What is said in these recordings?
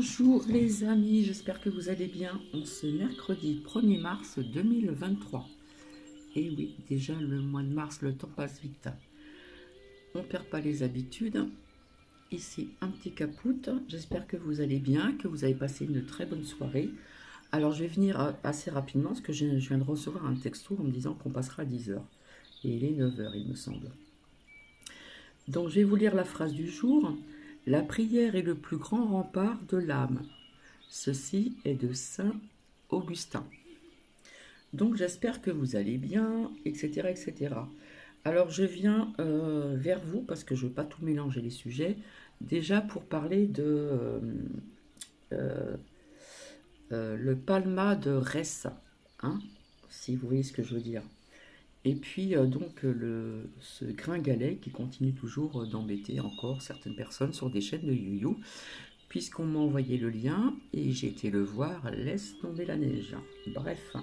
Bonjour les amis, j'espère que vous allez bien en ce mercredi 1er mars 2023. Et oui, déjà le mois de mars, le temps passe vite. On perd pas les habitudes. Ici un petit capoute, j'espère que vous allez bien, que vous avez passé une très bonne soirée. Alors je vais venir assez rapidement parce que je viens de recevoir un texto en me disant qu'on passera à 10 h. Et il est 9 h il me semble. Donc je vais vous lire la phrase du jour. La prière est le plus grand rempart de l'âme. Ceci est de Saint Augustin. Donc j'espère que vous allez bien, etc. etc. Alors je viens vers vous, parce que je ne veux pas tout mélanger les sujets, déjà pour parler de le Palma de Ressa, hein, si vous voyez ce que je veux dire. Et puis donc ce gringalet qui continue toujours d'embêter encore certaines personnes sur des chaînes de You, puisqu'on m'a envoyé le lien et j'ai été le voir, laisse tomber la neige. Bref.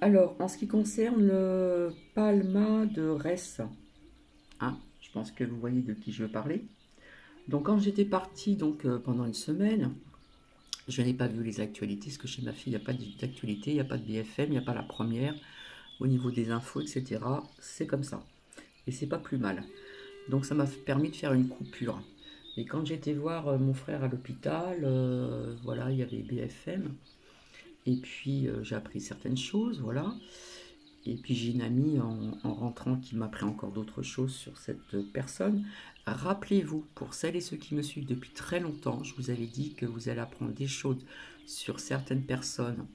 Alors, en ce qui concerne le Palma de Ressa, hein, je pense que vous voyez de qui je veux parler. Donc, quand j'étais partie pendant une semaine, je n'ai pas vu les actualités, parce que chez ma fille, il n'y a pas d'actualité, il n'y a pas de BFM, il n'y a pas la première, au niveau des infos, etc. C'est comme ça. Et c'est pas plus mal. Donc, ça m'a permis de faire une coupure. Et quand j'étais voir mon frère à l'hôpital, voilà, il y avait BFM. Et puis j'ai appris certaines choses, voilà. Et puis j'ai une amie en rentrant qui m'a appris encore d'autres choses sur cette personne. Rappelez-vous, pour celles et ceux qui me suivent depuis très longtemps, je vous avais dit que vous allez apprendre des choses sur certaines personnes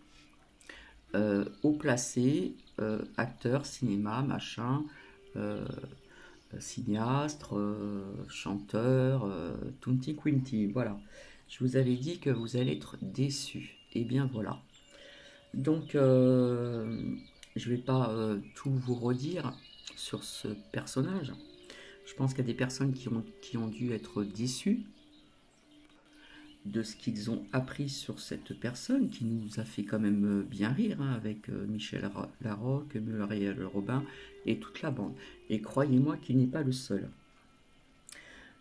haut placées, acteurs, cinéma, machin, cinéaste, chanteur, Tunti Quinty, voilà. Je vous avais dit que vous allez être déçus. Et bien voilà. Donc, je ne vais pas tout vous redire sur ce personnage. Je pense qu'il y a des personnes qui ont dû être déçues de ce qu'ils ont appris sur cette personne qui nous a fait quand même bien rire, hein, avec Michel Larocque, Muriel Robin et toute la bande. Et croyez-moi qu'il n'est pas le seul.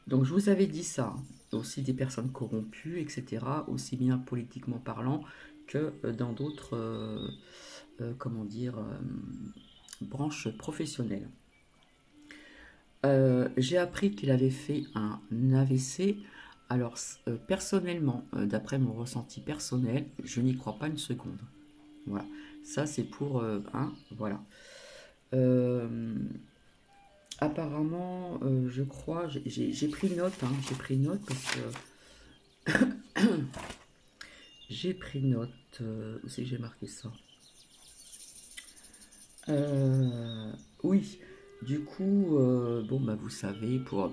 Donc je vous avais dit ça, aussi des personnes corrompues, etc., aussi bien politiquement parlant que dans d'autres, comment dire, branches professionnelles. J'ai appris qu'il avait fait un AVC. Alors personnellement, d'après mon ressenti personnel, je n'y crois pas une seconde. Voilà, ça c'est pour voilà. Apparemment, je crois, j'ai pris note, hein, j'ai pris note parce que j'ai pris note, où c'est que j'ai marqué ça? Oui, du coup, bon, bah, vous savez, pour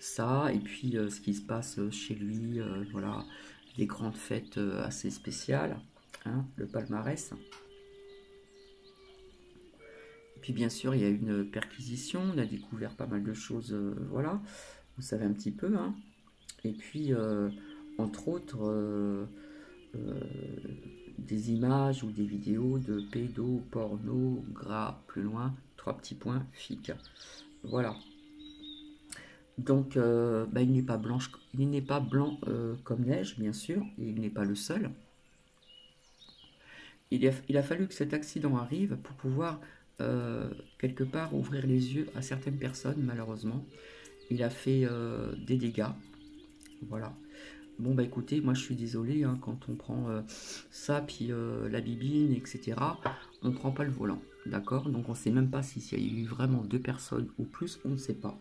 ça, et puis ce qui se passe chez lui, voilà, des grandes fêtes assez spéciales, hein, le palmarès. Et puis bien sûr, il y a eu une perquisition, on a découvert pas mal de choses, voilà, vous savez un petit peu, hein. Et puis, entre autres, des images ou des vidéos de pédo, porno, gras, plus loin, 3 petits points, FIC. Voilà. Donc, bah, il n'est pas blanc comme neige, bien sûr, et il n'est pas le seul. Il a fallu que cet accident arrive pour pouvoir, quelque part, ouvrir les yeux à certaines personnes, malheureusement. Il a fait des dégâts, voilà. Bon bah écoutez, moi je suis désolé, hein, quand on prend ça, puis la bibine, etc., on ne prend pas le volant, d'accord? Donc on ne sait même pas s'il y a eu vraiment 2 personnes ou plus, on ne sait pas.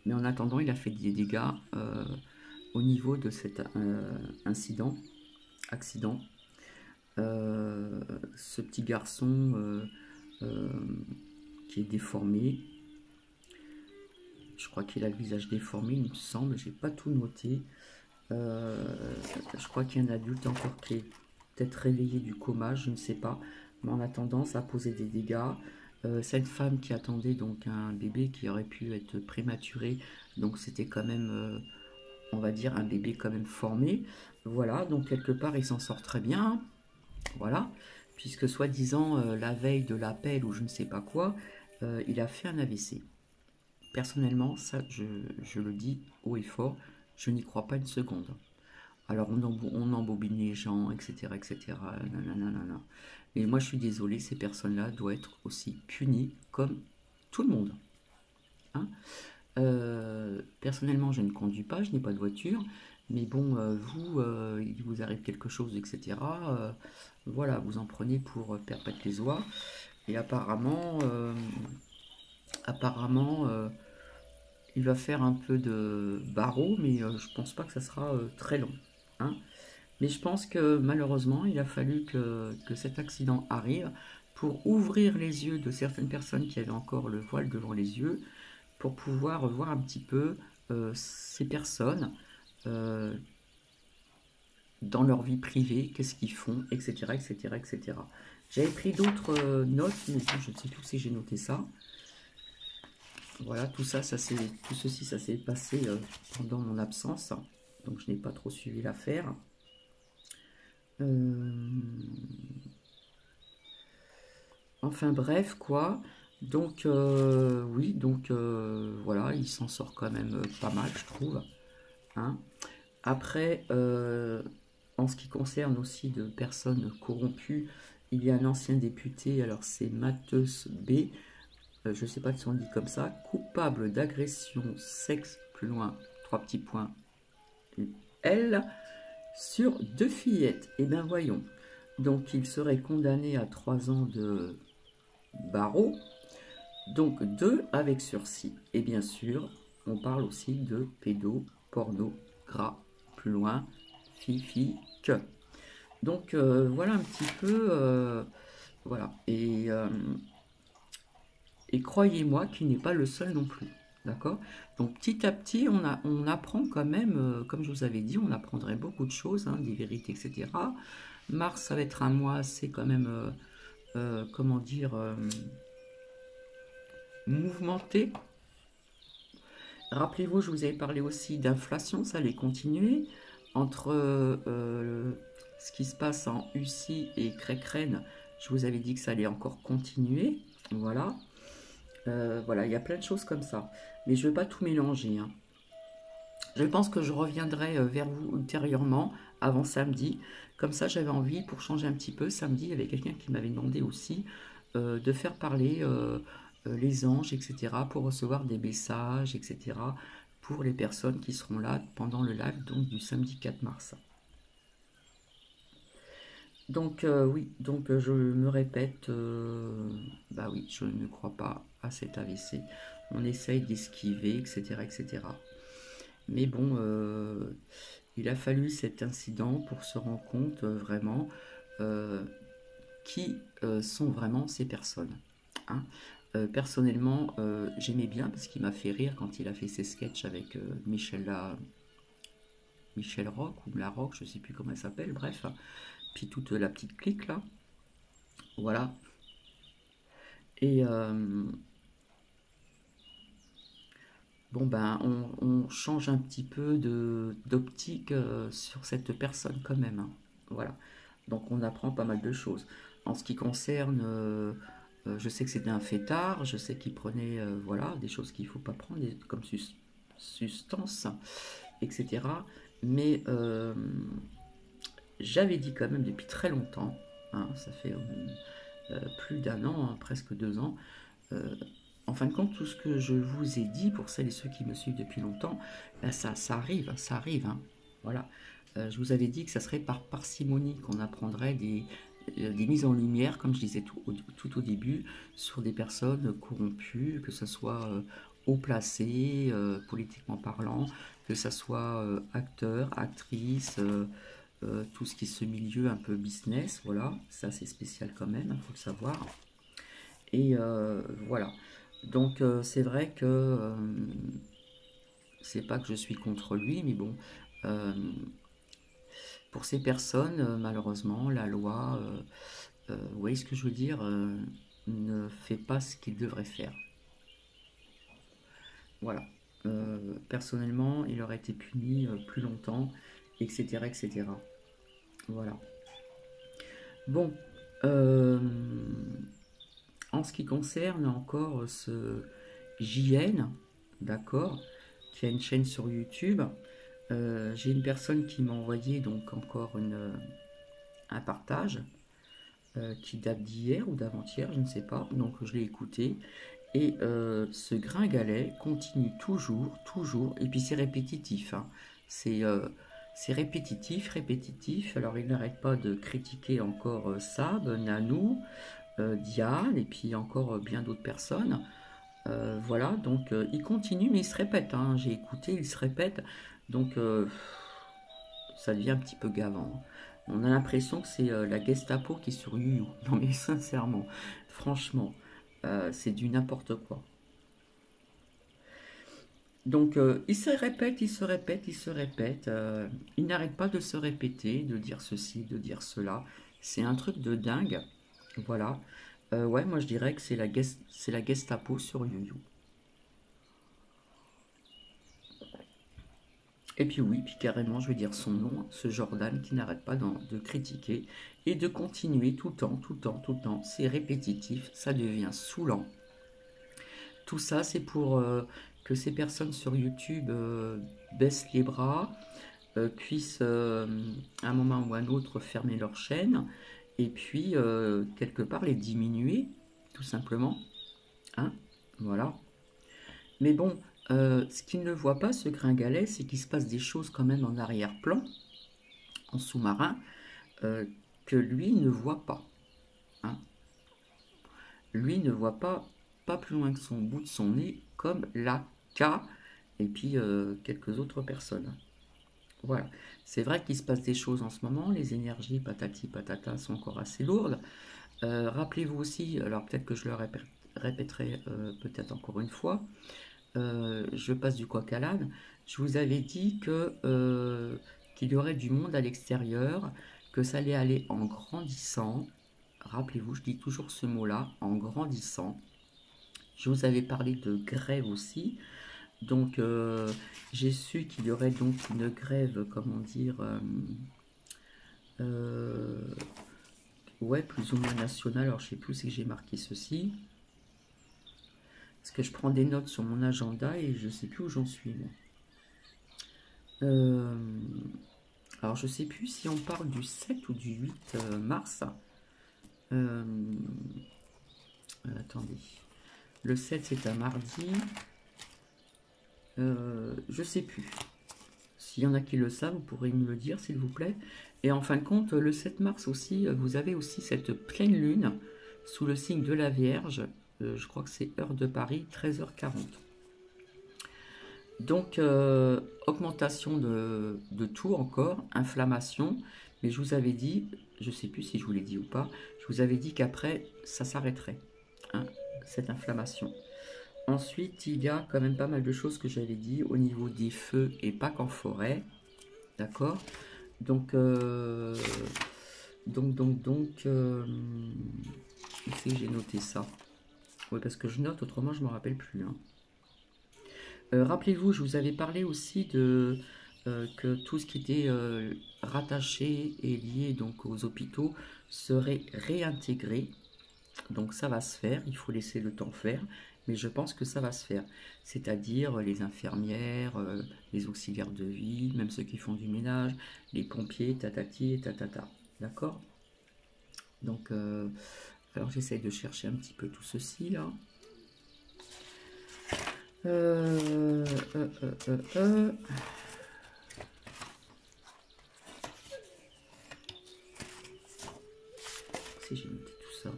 Mais en attendant, il a fait des dégâts au niveau de cet accident. Ce petit garçon qui est déformé, je crois qu'il a le visage déformé, il me semble, j'ai pas tout noté. Je crois qu'il y a un adulte encore qui est peut-être réveillé du coma, je ne sais pas. Mais en attendant, ça a posé des dégâts. C'est une femme qui attendait donc un bébé qui aurait pu être prématuré. Donc c'était quand même, on va dire, un bébé quand même formé. Voilà, donc quelque part, il s'en sort très bien. Voilà, puisque soi-disant, la veille de l'appel ou je ne sais pas quoi, il a fait un AVC. Personnellement, ça, je le dis haut et fort, Je n'y crois pas une seconde. Alors on embobine les gens, etc., etc. Nanana. Et moi je suis désolée, ces personnes-là doivent être aussi punies comme tout le monde. Hein. Personnellement, je ne conduis pas, je n'ai pas de voiture, mais bon, vous, il vous arrive quelque chose, etc. Voilà, vous en prenez pour perpète les oies. Et apparemment, il va faire un peu de barreau, mais je pense pas que ça sera très long. Hein. Mais je pense que malheureusement, il a fallu que cet accident arrive pour ouvrir les yeux de certaines personnes qui avaient encore le voile devant les yeux, pour pouvoir voir un petit peu ces personnes euh, dans leur vie privée, qu'est-ce qu'ils font, etc., etc., etc. J'avais pris d'autres notes, mais bon, je ne sais plus si j'ai noté ça. Voilà, tout ceci, ça s'est passé pendant mon absence, donc je n'ai pas trop suivi l'affaire. Euh, Enfin bref, quoi. Donc, oui, donc voilà, il s'en sort quand même pas mal, je trouve. Hein. Après, en ce qui concerne aussi de personnes corrompues, il y a un ancien député, alors c'est Matheus B, je ne sais pas si on dit comme ça, coupable d'agression sexe, plus loin, trois petits points, L, sur deux fillettes. Eh bien voyons, donc il serait condamné à 3 ans de barreau, donc 2 avec sursis. Et bien sûr, on parle aussi de pédoporno gras, plus loin, fifi que. Donc voilà un petit peu, voilà. Et croyez-moi qu'il n'est pas le seul non plus. D'accord. Donc petit à petit, on apprend quand même, comme je vous avais dit, on apprendrait beaucoup de choses, hein, des vérités, etc. Mars, ça va être un mois, c'est quand même, comment dire, mouvementé. Rappelez-vous, je vous avais parlé aussi d'inflation, ça allait continuer. Entre ce qui se passe en Russie et Crecren, je vous avais dit que ça allait encore continuer. Voilà. Voilà, il y a plein de choses comme ça. Mais je ne vais pas tout mélanger. Hein. Je pense que je reviendrai vers vous ultérieurement, avant samedi. Comme ça, j'avais envie, pour changer un petit peu, samedi, il y avait quelqu'un qui m'avait demandé aussi de faire parler les anges, etc., pour recevoir des messages, etc., pour les personnes qui seront là pendant le live donc, du samedi 4 mars. Donc oui, donc je me répète, bah oui, je ne crois pas à cet AVC. On essaye d'esquiver, etc., etc. Mais bon, il a fallu cet incident pour se rendre compte vraiment euh, qui sont vraiment ces personnes. Hein. Personnellement, j'aimais bien parce qu'il m'a fait rire quand il a fait ses sketchs avec Michel Rock ou La Rock, je ne sais plus comment elle s'appelle, bref. Puis toute la petite clique là. Voilà. Et bon ben on change un petit peu d'optique sur cette personne quand même. Hein. Voilà. Donc on apprend pas mal de choses. En ce qui concerne, je sais que c'était un fêtard, je sais qu'il prenait voilà, des choses qu'il ne faut pas prendre comme substance, etc. Mais j'avais dit quand même depuis très longtemps, hein, ça fait plus d'un an, hein, presque 2 ans, euh, en fin de compte, tout ce que je vous ai dit, pour celles et ceux qui me suivent depuis longtemps, ben ça arrive, ça arrive. Hein. Voilà. Je vous avais dit que ça serait par parcimonie qu'on apprendrait des mises en lumière, comme je disais tout au début, sur des personnes corrompues, que ce soit haut placé, politiquement parlant, que ce soit acteur, actrice, tout ce qui est ce milieu un peu business, voilà, ça c'est spécial quand même, il faut le savoir. Et voilà. Donc c'est vrai que c'est pas que je suis contre lui, mais bon, euh, pour ces personnes, malheureusement, la loi, vous voyez ce que je veux dire, ne fait pas ce qu'il devrait faire. Voilà. Personnellement, il aurait été puni plus longtemps, etc., etc. Voilà. Bon, euh, en ce qui concerne encore ce JN, d'accord, qui a une chaîne sur YouTube, J'ai une personne qui m'a envoyé donc encore un partage qui date d'hier ou d'avant-hier, je ne sais pas. Donc je l'ai écouté. Et ce gringalet continue toujours, toujours. Et puis c'est répétitif, hein. C'est répétitif, répétitif. Alors il n'arrête pas de critiquer encore Sab, Nanou, Diane, et puis encore bien d'autres personnes. Voilà, donc il continue, mais il se répète, hein. J'ai écouté, il se répète. Donc ça devient un petit peu gavant. On a l'impression que c'est la Gestapo qui est sur YouYou. Non mais sincèrement, franchement, c'est du n'importe quoi. Donc il se répète, il se répète, il se répète. Il n'arrête pas de se répéter, de dire ceci, de dire cela. C'est un truc de dingue. Voilà. Ouais, moi je dirais que c'est la Gestapo sur YouYou. Et puis oui, puis carrément, je vais dire son nom, ce Jordan qui n'arrête pas de critiquer et de continuer tout le temps, tout le temps, tout le temps. C'est répétitif, ça devient saoulant. Tout ça, c'est pour que ces personnes sur YouTube baissent les bras, puissent à un moment ou à un autre fermer leur chaîne et puis quelque part les diminuer, tout simplement. Hein, voilà. Mais bon, ce qu'il ne voit pas, ce gringalet, c'est qu'il se passe des choses quand même en arrière-plan, en sous-marin, euh, que lui ne voit pas. Hein. Lui ne voit pas plus loin que son bout de son nez, comme la K et puis quelques autres personnes. Voilà. C'est vrai qu'il se passe des choses en ce moment, les énergies patati patata sont encore assez lourdes. Rappelez-vous aussi, alors peut-être que je le répéterai peut-être encore une fois, je passe du coq à l'âne, je vous avais dit que qu'il y aurait du monde à l'extérieur, que ça allait aller en grandissant. Rappelez-vous, je dis toujours ce mot-là, en grandissant. Je vous avais parlé de grève aussi. Donc j'ai su qu'il y aurait donc une grève, comment dire, euh, ouais, plus ou moins nationale. Alors je sais plus si j'ai marqué ceci. Parce que je prends des notes sur mon agenda et je sais plus où j'en suis. Euh, alors je sais plus si on parle du 7 ou du 8 mars. Euh, attendez. Le 7 c'est un mardi. Je sais plus. S'il y en a qui le savent, vous pourrez me le dire s'il vous plaît. Et en fin de compte, le 7 mars aussi, vous avez aussi cette pleine lune sous le signe de la Vierge. Je crois que c'est heure de Paris, 13h40. Donc, augmentation de tout encore, inflammation. Mais je vous avais dit, je ne sais plus si je vous l'ai dit ou pas, je vous avais dit qu'après, ça s'arrêterait, hein, cette inflammation. Ensuite, il y a quand même pas mal de choses que j'avais dit au niveau des feux et pas qu'en forêt. D'accord. Donc, où c'est que j'ai noté ça? Oui, parce que je note, autrement je ne me rappelle plus, hein. Rappelez-vous, je vous avais parlé aussi de que tout ce qui était rattaché et lié donc aux hôpitaux serait réintégré. Donc ça va se faire, il faut laisser le temps faire, mais je pense que ça va se faire. C'est-à-dire les infirmières, les auxiliaires de vie, même ceux qui font du ménage, les pompiers, tatati et tatata. D'accord. Donc, alors j'essaye de chercher un petit peu tout ceci là. Euh, euh, euh, euh, euh. Si j'ai noté tout ça.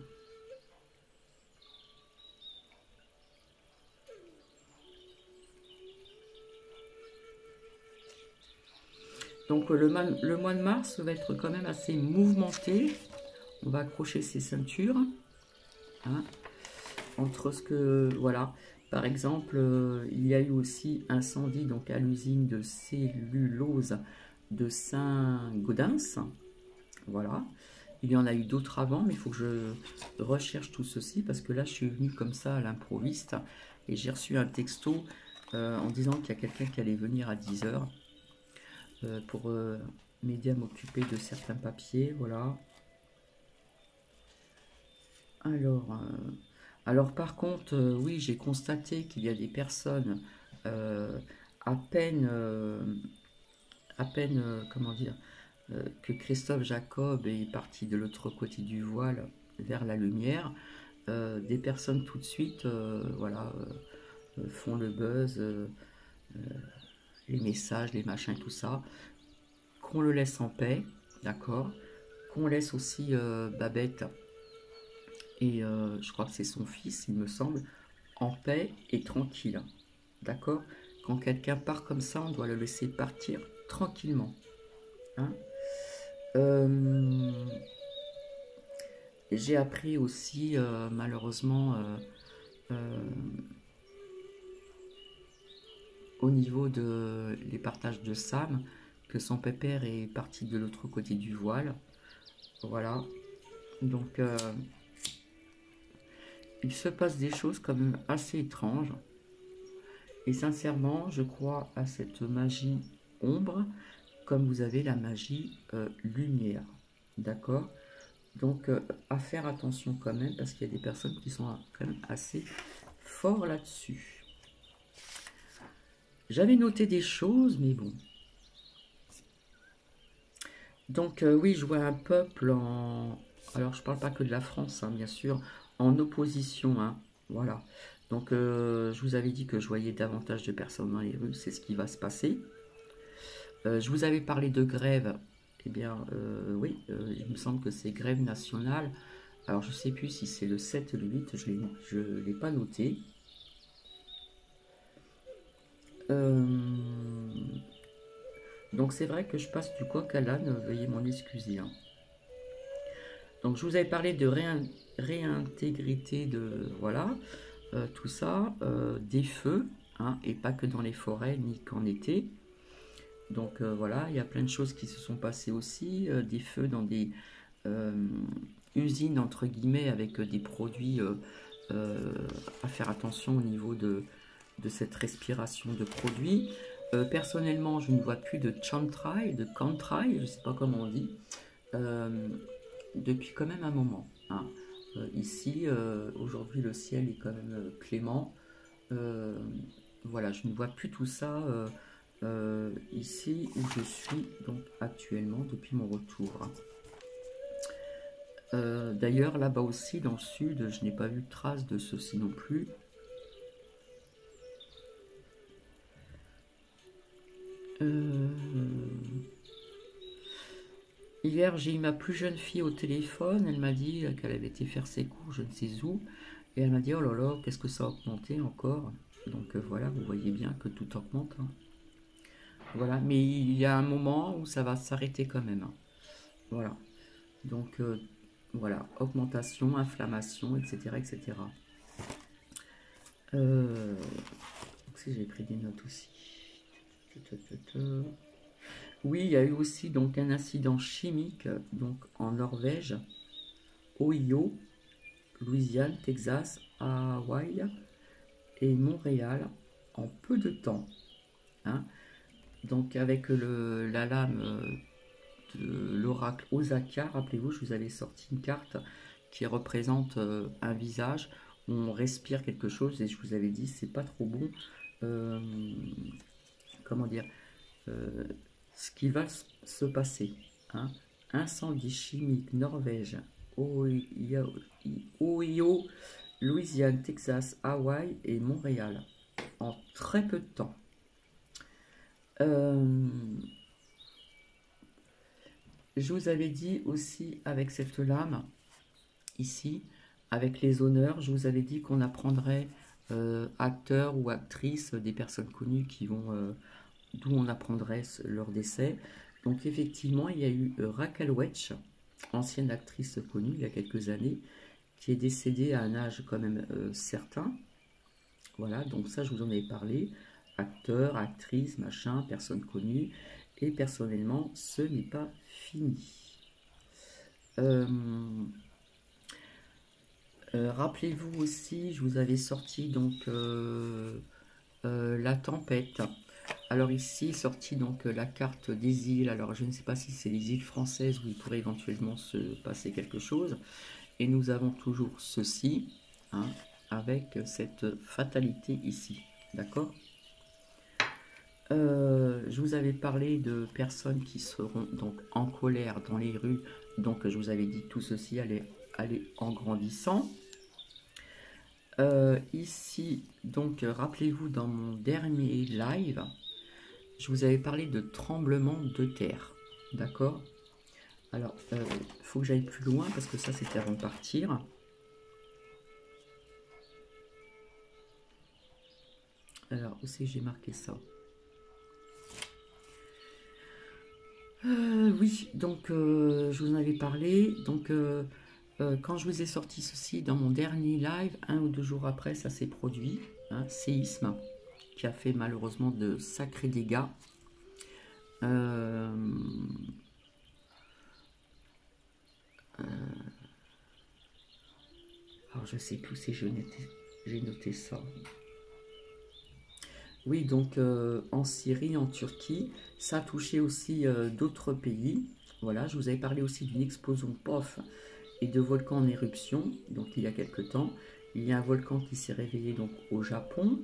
Donc le mois de mars va être quand même assez mouvementé. On va accrocher ses ceintures. Hein, entre ce que... Voilà. Par exemple, il y a eu aussi incendie donc, à l'usine de cellulose de Saint-Gaudens. Voilà. Il y en a eu d'autres avant, mais il faut que je recherche tout ceci parce que là, je suis venue comme ça à l'improviste et j'ai reçu un texto en disant qu'il y a quelqu'un qui allait venir à 10h pour m'aider à m'occuper de certains papiers. Voilà. Alors par contre, oui, j'ai constaté qu'il y a des personnes euh, à peine à peine, comment dire, que Christophe Jacob est parti de l'autre côté du voile vers la lumière, des personnes tout de suite, voilà, font le buzz, les messages, les machins, tout ça, qu'on le laisse en paix, d'accord, qu'on laisse aussi Babette, et je crois que c'est son fils, il me semble, en paix et tranquille, d'accord. Quand quelqu'un part comme ça, on doit le laisser partir tranquillement, hein. Euh, j'ai appris aussi, malheureusement, euh, au niveau de les partages de Sam, que son pépère est parti de l'autre côté du voile. Voilà. Donc, il se passe des choses quand même assez étranges. Et sincèrement, je crois à cette magie ombre, comme vous avez la magie lumière. D'accord. Donc, à faire attention quand même, parce qu'il y a des personnes qui sont quand même assez forts là-dessus. J'avais noté des choses, mais bon. Donc, oui, je vois un peuple en... Alors, je parle pas que de la France, hein, bien sûr, en opposition, hein, voilà. Donc, je vous avais dit que je voyais davantage de personnes dans les rues, c'est ce qui va se passer. Je vous avais parlé de grève, eh bien, oui, il me semble que c'est grève nationale. Alors, je sais plus si c'est le 7 ou le 8, je ne l'ai pas noté. Donc, c'est vrai que je passe du coq à l'âne, veuillez m'en excuser, hein. Donc, je vous avais parlé de réintégrité de... Voilà, tout ça, des feux, hein, et pas que dans les forêts, ni qu'en été. Donc, voilà, il y a plein de choses qui se sont passées aussi. Des feux dans des euh, usines, entre guillemets, avec des produits euh, à faire attention au niveau de cette respiration de produits. Personnellement, je ne vois plus de chantrai, de cantrai, je ne sais pas comment on dit, euh, depuis quand même un moment, hein. Ici, aujourd'hui, le ciel est quand même clément. Euh, voilà, je ne vois plus tout ça ici où je suis donc actuellement depuis mon retour. D'ailleurs, là-bas aussi, dans le sud, je n'ai pas vu de trace de ceci non plus. Euh, Hier, j'ai eu ma plus jeune fille au téléphone. Elle m'a dit qu'elle avait été faire ses cours, je ne sais où. Et elle m'a dit, oh là là, qu'est-ce que ça a augmenté encore. Donc voilà, vous voyez bien que tout augmente, hein. Voilà, mais il y a un moment où ça va s'arrêter quand même, hein. Voilà. Donc voilà, augmentation, inflammation, etc. etc. Si j'ai pris des notes aussi. Oui, il y a eu aussi donc un incident chimique donc en Norvège, Ohio, Louisiane, Texas, Hawaï et Montréal en peu de temps, hein. Donc avec la lame de l'oracle Osaka, rappelez-vous, je vous avais sorti une carte qui représente un visage où on respire quelque chose et je vous avais dit c'est pas trop bon. euh, Comment dire, euh, ce qui va se passer, hein. Incendie chimique Norvège, Ohio, Ohio, Louisiane, Texas, Hawaï et Montréal en très peu de temps. Euh, je vous avais dit aussi avec cette lame ici, avec les honneurs, je vous avais dit qu'on apprendrait acteurs ou actrices, des personnes connues qui vont, d'où on apprendrait leur décès. Donc effectivement, il y a eu Raquel Welch, ancienne actrice connue il y a quelques années, qui est décédée à un âge quand même certain. Voilà, donc ça je vous en avais parlé. Acteur, actrice, machin, personne connue. Et personnellement, ce n'est pas fini. Euh, Rappelez-vous aussi, je vous avais sorti donc la tempête. Alors ici, sorti donc la carte des îles. Alors je ne sais pas si c'est les îles françaises où il pourrait éventuellement se passer quelque chose. Et nous avons toujours ceci, hein, avec cette fatalité ici. D'accord. Je vous avais parlé de personnes qui seront donc en colère dans les rues. Donc je vous avais dit que tout ceci allait aller en grandissant. Ici, donc rappelez-vous dans mon dernier live, je vous avais parlé de tremblement de terre. D'accord? Alors, il faut que j'aille plus loin parce que ça c'était avant de partir. Alors, où c'est que j'ai marqué ça? Oui, donc je vous en avais parlé. Donc, quand je vous ai sorti ceci dans mon dernier live, 1 ou 2 jours après, ça s'est produit. Séisme qui a fait malheureusement de sacrés dégâts. Euh, alors, je sais plus si j'ai noté ça. Oui, donc en Syrie, en Turquie, ça a touché aussi d'autres pays. Voilà, je vous avais parlé aussi d'une explosion POF et de volcans en éruption, donc il y a quelque temps. Il y a un volcan qui s'est réveillé donc au Japon.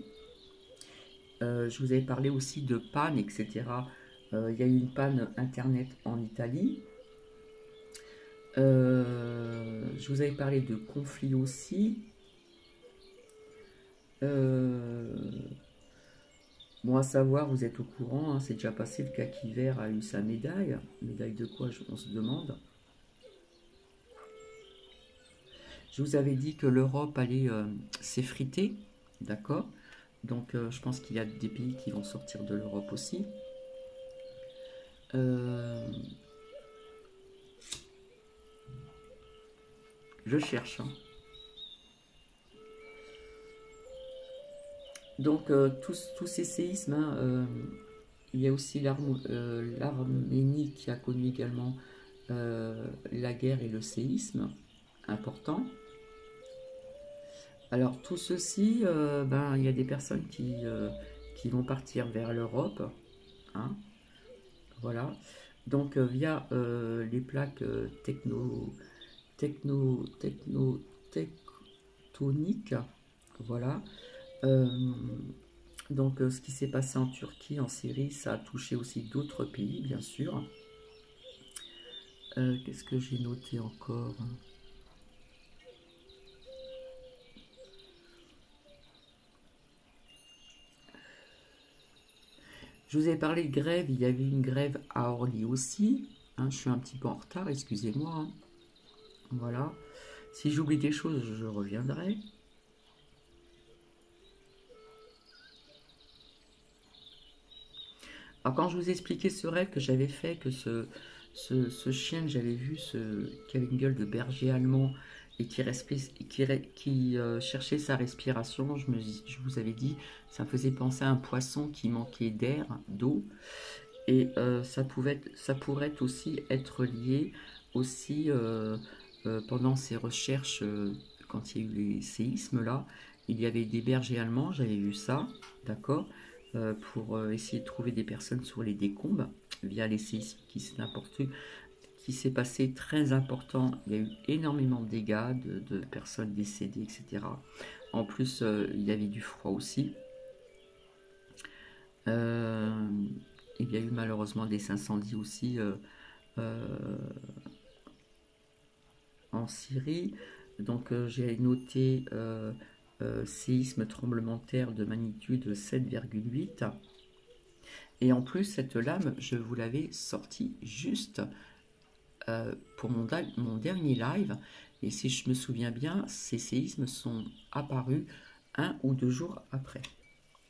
Je vous avais parlé aussi de panne, etc. Il y a eu une panne internet en Italie. Je vous avais parlé de conflits aussi. Euh, Bon, à savoir, vous êtes au courant, hein, c'est déjà passé, le kaki vert a eu sa médaille. Médaille de quoi, on se demande. Je vous avais dit que l'Europe allait s'effriter, d'accord? Donc je pense qu'il y a des pays qui vont sortir de l'Europe aussi. Euh, je cherche, hein. Donc tous ces séismes, hein, il y a aussi l'Arménie qui a connu également la guerre et le séisme important. Alors tout ceci, ben, il y a des personnes qui vont partir vers l'Europe, hein, voilà. Donc via les plaques tectoniques, voilà. Euh, donc ce qui s'est passé en Turquie, en Syrie, ça a touché aussi d'autres pays, bien sûr. Qu'est-ce que j'ai noté encore? Je vous ai parlé de grève, il y avait une grève à Orly aussi, hein, je suis un petit peu en retard, excusez-moi, hein. Voilà. Si j'oublie des choses, je reviendrai. Alors quand je vous ai expliqué ce rêve que j'avais fait, que ce chien que j'avais vu, qui avait une gueule de berger allemand et qui cherchait sa respiration, je vous avais dit, ça me faisait penser à un poisson qui manquait d'air, d'eau. Et ça pourrait aussi être lié aussi pendant ces recherches, quand il y a eu les séismes là, il y avait des bergers allemands, j'avais vu ça, d'accord, pour essayer de trouver des personnes sur les décombres via les séismes qui s'est passé très important. Il y a eu énormément de dégâts, de personnes décédées, etc. En plus, il y avait du froid aussi. Euh, il y a eu malheureusement des incendies aussi euh, en Syrie. Donc j'ai noté séisme tremblement de terre de magnitude 7,8. Et en plus, cette lame, je vous l'avais sortie juste pour mon dernier live. Et si je me souviens bien, ces séismes sont apparus 1 ou 2 jours après.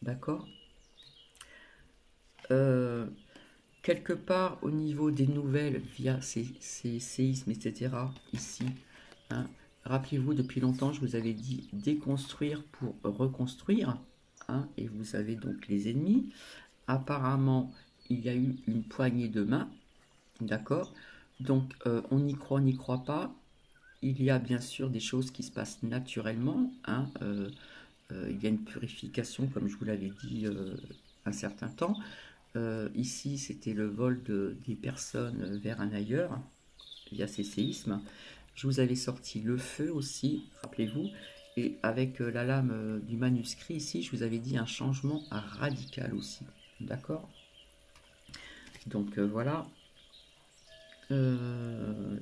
D'accord. Quelque part au niveau des nouvelles via ces séismes, etc., ici, hein, rappelez-vous, depuis longtemps, je vous avais dit déconstruire pour reconstruire, hein, et vous avez donc les ennemis. Apparemment, il y a eu une poignée de main, d'accord? Donc, on y croit, on n'y croit pas. Il y a bien sûr des choses qui se passent naturellement, hein, il y a une purification, comme je vous l'avais dit un certain temps. Ici, c'était le vol des personnes vers un ailleurs via ces séismes. Je vous avais sorti le feu aussi, rappelez-vous, et avec la lame du manuscrit ici, je vous avais dit un changement radical aussi. d'accord? Donc voilà. Euh,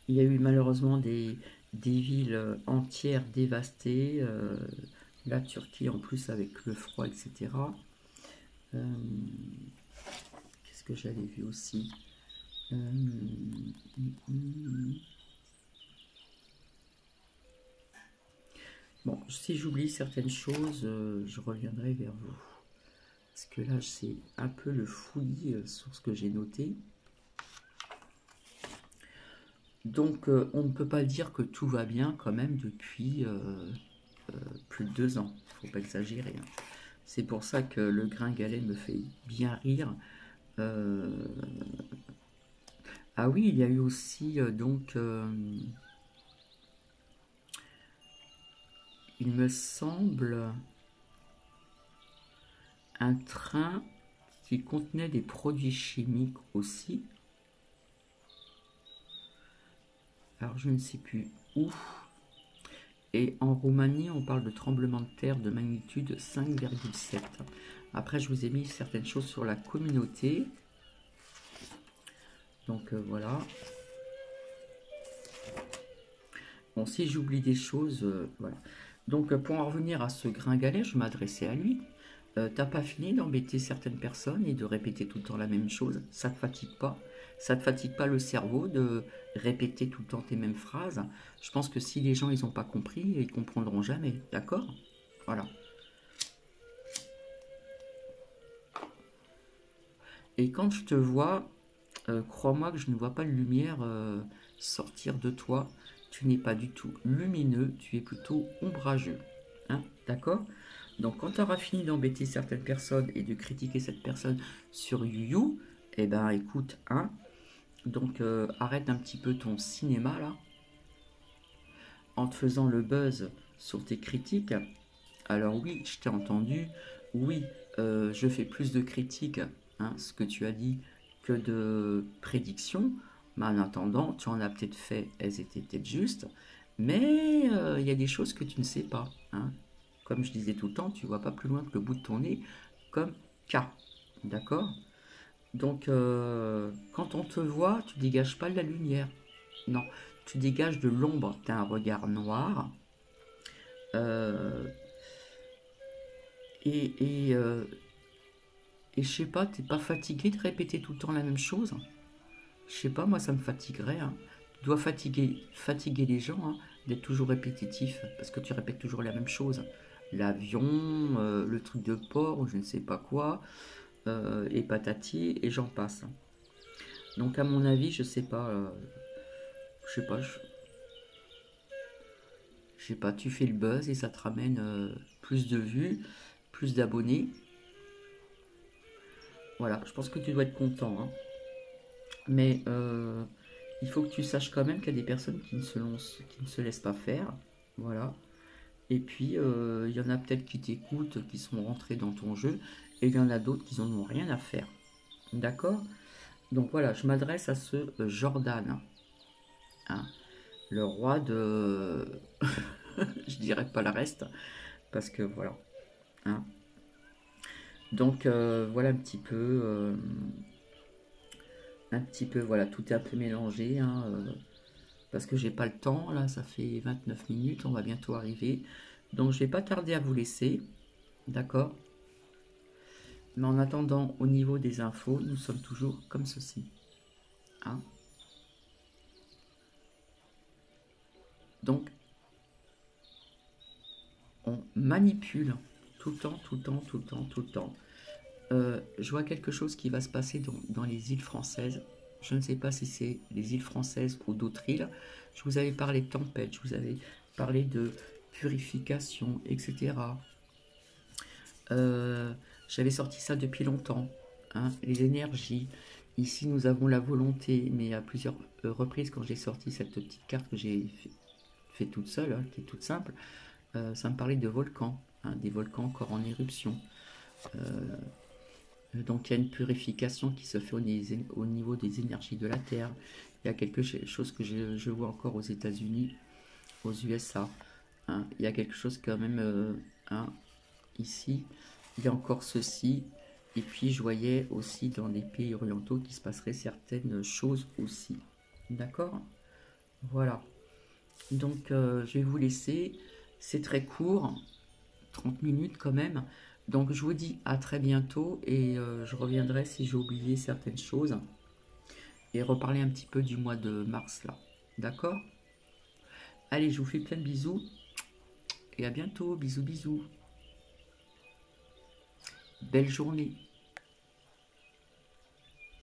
Il y a eu malheureusement des villes entières dévastées. La Turquie en plus avec le froid, etc. Euh, Qu'est-ce que j'avais vu aussi? Euh, Bon, si j'oublie certaines choses, je reviendrai vers vous. Parce que là, c'est un peu le fouillis sur ce que j'ai noté. Donc, on ne peut pas dire que tout va bien quand même depuis plus de 2 ans. Faut pas exagérer, hein. C'est pour ça que le gringalet me fait bien rire. Euh, Ah oui, il y a eu aussi il me semble, un train qui contenait des produits chimiques aussi. Alors je ne sais plus où. Et en Roumanie, on parle de tremblement de terre de magnitude 5,7. Après, je vous ai mis certaines choses sur la communauté. Donc voilà. Bon, si j'oublie des choses, voilà. Donc pour en revenir à ce gringalet, je m'adressais à lui. T'as pas fini d'embêter certaines personnes et de répéter tout le temps la même chose? Ça te fatigue pas? Ça te fatigue pas le cerveau de répéter tout le temps tes mêmes phrases? Je pense que si les gens ils ont pas compris, ils comprendront jamais, d'accord? Voilà. Et quand je te vois, crois-moi que je ne vois pas de lumière sortir de toi. Tu n'es pas du tout lumineux, tu es plutôt ombrageux. Hein, d'accord? Donc quand tu auras fini d'embêter certaines personnes et de critiquer cette personne sur YouYou, eh ben écoute, hein, donc arrête un petit peu ton cinéma là, en te faisant le buzz sur tes critiques. Alors oui, je t'ai entendu, oui, je fais plus de critiques, hein, ce que tu as dit, que de prédictions, mais en attendant, tu en as peut-être fait, elles étaient peut-être justes, mais il y a des choses que tu ne sais pas, hein. Comme je disais tout le temps, tu vois pas plus loin que le bout de ton nez, comme K, d'accord? Donc, quand on te voit, tu dégages pas de la lumière, non, tu dégages de l'ombre, tu as un regard noir, euh, et, et, euh, et je sais pas, t'es pas fatigué de répéter tout le temps la même chose? Je sais pas, moi ça me fatiguerait, hein. Tu dois fatiguer les gens, hein, d'être toujours répétitif, parce que tu répètes toujours la même chose. L'avion, le truc de porc, ou je ne sais pas quoi, et patati, et j'en passe. Donc à mon avis, je sais pas, je sais pas, tu fais le buzz et ça te ramène plus de vues, plus d'abonnés. Voilà, je pense que tu dois être content, hein. Mais il faut que tu saches quand même qu'il y a des personnes qui ne se laissent pas faire. Voilà. Et puis, il y en a peut-être qui t'écoutent, qui sont rentrés dans ton jeu, et il y en a d'autres qui n'en ont rien à faire. D'accord? Donc voilà, je m'adresse à ce Jordan, hein, le roi de... je dirais pas le reste, parce que voilà. Hein. Donc voilà un petit peu, voilà, tout est un peu mélangé, hein, parce que j'ai pas le temps, là, ça fait 29 minutes, on va bientôt arriver. Donc je vais pas tarder à vous laisser, d'accord? Mais en attendant, au niveau des infos, nous sommes toujours comme ceci, hein. Donc on manipule tout le temps, tout le temps, tout le temps, tout le temps. Je vois quelque chose qui va se passer dans les îles françaises. Je ne sais pas si c'est les îles françaises ou d'autres îles. Je vous avais parlé de tempête, je vous avais parlé de purification, etc. Euh, J'avais sorti ça depuis longtemps, hein, les énergies. Ici, nous avons la volonté, mais à plusieurs reprises, quand j'ai sorti cette petite carte que j'ai fait toute seule, hein, qui est toute simple, ça me parlait de volcans, hein, des volcans encore en éruption. Donc il y a une purification qui se fait au niveau des énergies de la Terre. Il y a quelque chose que je vois encore aux États-Unis, aux USA. hein, il y a quelque chose quand même, hein, ici, il y a encore ceci. Et puis je voyais aussi dans les pays orientaux qu'il se passerait certaines choses aussi. D'accord? Voilà. Donc je vais vous laisser. C'est très court, 30 minutes quand même. Donc je vous dis à très bientôt et je reviendrai si j'ai oublié certaines choses et reparler un petit peu du mois de mars là. D'accord? Allez, je vous fais plein de bisous et à bientôt. Bisous, bisous. Belle journée.